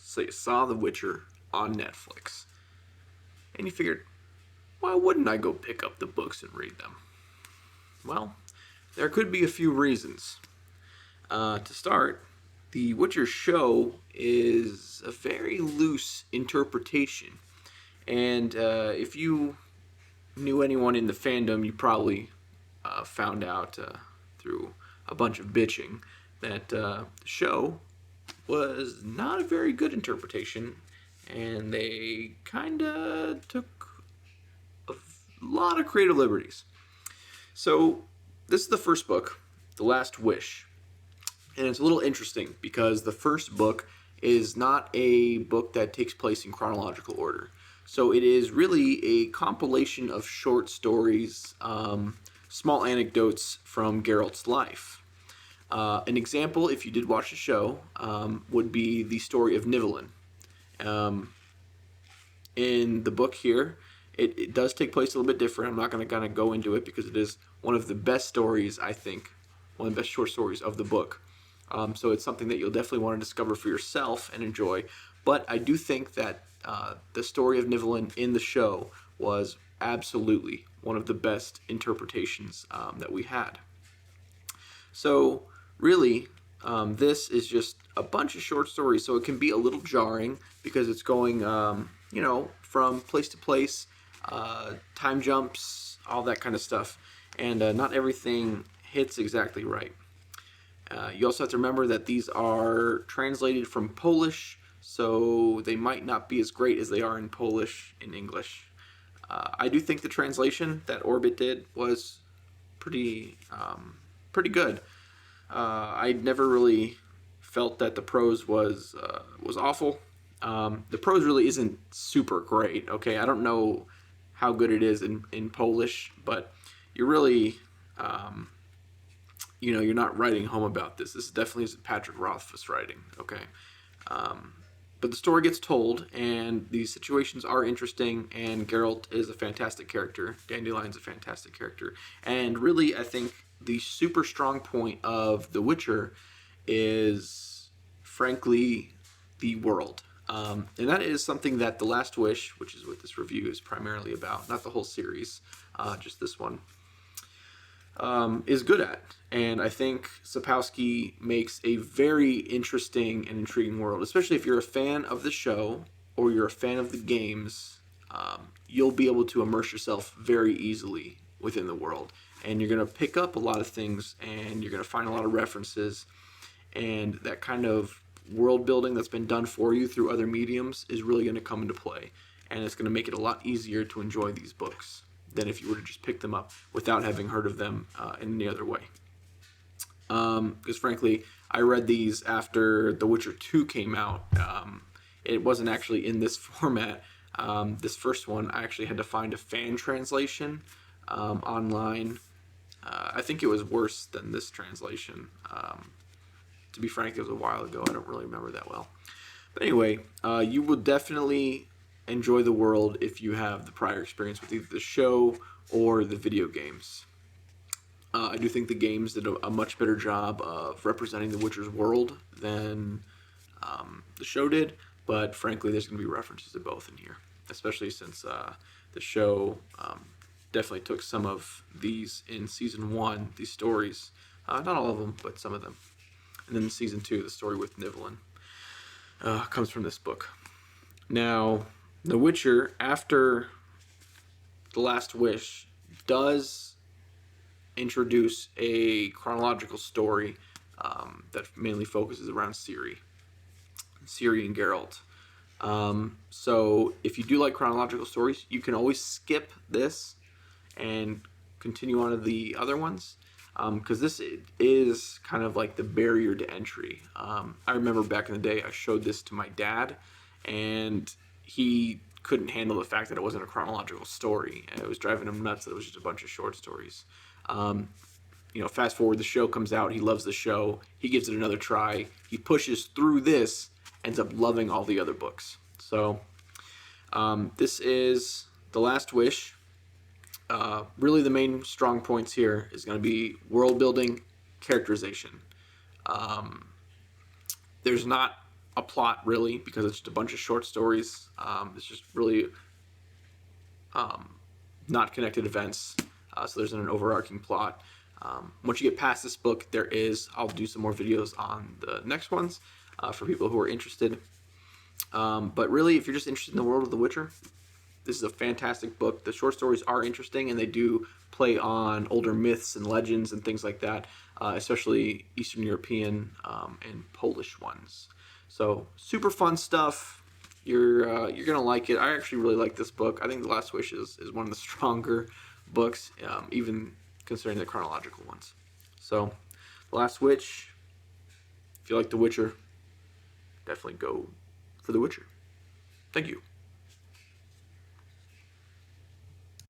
So you saw The Witcher on Netflix, and you figured, why wouldn't I go pick up the books and read them? Well, there could be a few reasons. To start, The Witcher show is a very loose interpretation. And if you knew anyone in the fandom, you probably found out through a bunch of bitching that the show was not a very good interpretation, and they kind of took a lot of creative liberties. So, this is the first book, The Last Wish. And it's a little interesting because the first book is not a book that takes place in chronological order. So it is really a compilation of short stories, small anecdotes from Geralt's life. An example, if you did watch the show, would be the story of Nivellen. In the book here, it does take place a little bit different. I'm not going to kind of go into it because it is one of the best stories, I think, one of the best short stories of the book. So it's something that you'll definitely want to discover for yourself and enjoy. But I do think that the story of Nivellen in the show was absolutely one of the best interpretations that we had. So really, this is just a bunch of short stories, so it can be a little jarring because it's going, from place to place, time jumps, all that kind of stuff, and not everything hits exactly right. You also have to remember that these are translated from Polish, so they might not be as great as they are in Polish in English. I do think the translation that Orbit did was pretty good. I never really felt that the prose was awful. The prose really isn't super great. Okay, I don't know how good it is in Polish, but you're really you're not writing home about this. This definitely isn't Patrick Rothfuss writing, okay? But the story gets told, and these situations are interesting, and Geralt is a fantastic character. Dandelion's a fantastic character. And really, I think the super strong point of The Witcher is, frankly, the world. And that is something that The Last Wish, which is what this review is primarily about, not the whole series, just this one, is good at. And I think Sapkowski makes a very interesting and intriguing world, especially if you're a fan of the show or you're a fan of the games. You'll be able to immerse yourself very easily within the world, and you're going to pick up a lot of things, and you're going to find a lot of references, and that kind of world building that's been done for you through other mediums is really going to come into play, and it's going to make it a lot easier to enjoy these books than if you were to just pick them up without having heard of them in any other way. Because frankly, I read these after The Witcher 2 came out. It wasn't actually in this format. This first one, I actually had to find a fan translation online. I think it was worse than this translation. To be frank, it was a while ago. I don't really remember that well. But anyway, you will definitely enjoy the world if you have the prior experience with either the show or the video games. I do think the games did a much better job of representing the Witcher's world than the show did, but frankly, there's going to be references to both in here, especially since the show definitely took some of these in Season 1, these stories. Not all of them, but some of them. And then in Season 2, the story with Nivellen comes from this book. Now, The Witcher, after The Last Wish, does introduce a chronological story that mainly focuses around Ciri and Geralt. So if you do like chronological stories, you can always skip this and continue on to the other ones, because this is kind of like the barrier to entry. I remember back in the day, I showed this to my dad, and he couldn't handle the fact that it wasn't a chronological story, and it was driving him nuts that it was just a bunch of short stories. Fast forward, the show comes out, he loves the show, he gives it another try, he pushes through this, ends up loving all the other books. So this is The Last Wish. Really the main strong points here is going to be world building, characterization. There's not a plot really, because it's just a bunch of short stories. It's just really not connected events, so there's an overarching plot. Once you get past this book, I'll do some more videos on the next ones for people who are interested. But really, if you're just interested in the world of The Witcher, this is a fantastic book. The short stories are interesting, and they do play on older myths and legends and things like that, especially Eastern European and Polish ones. So super fun stuff. You're gonna like it. I actually really like this book. I think The Last Wish is one of the stronger books, even considering the chronological ones. So, The Last Witch. If you like The Witcher, definitely go for The Witcher. Thank you.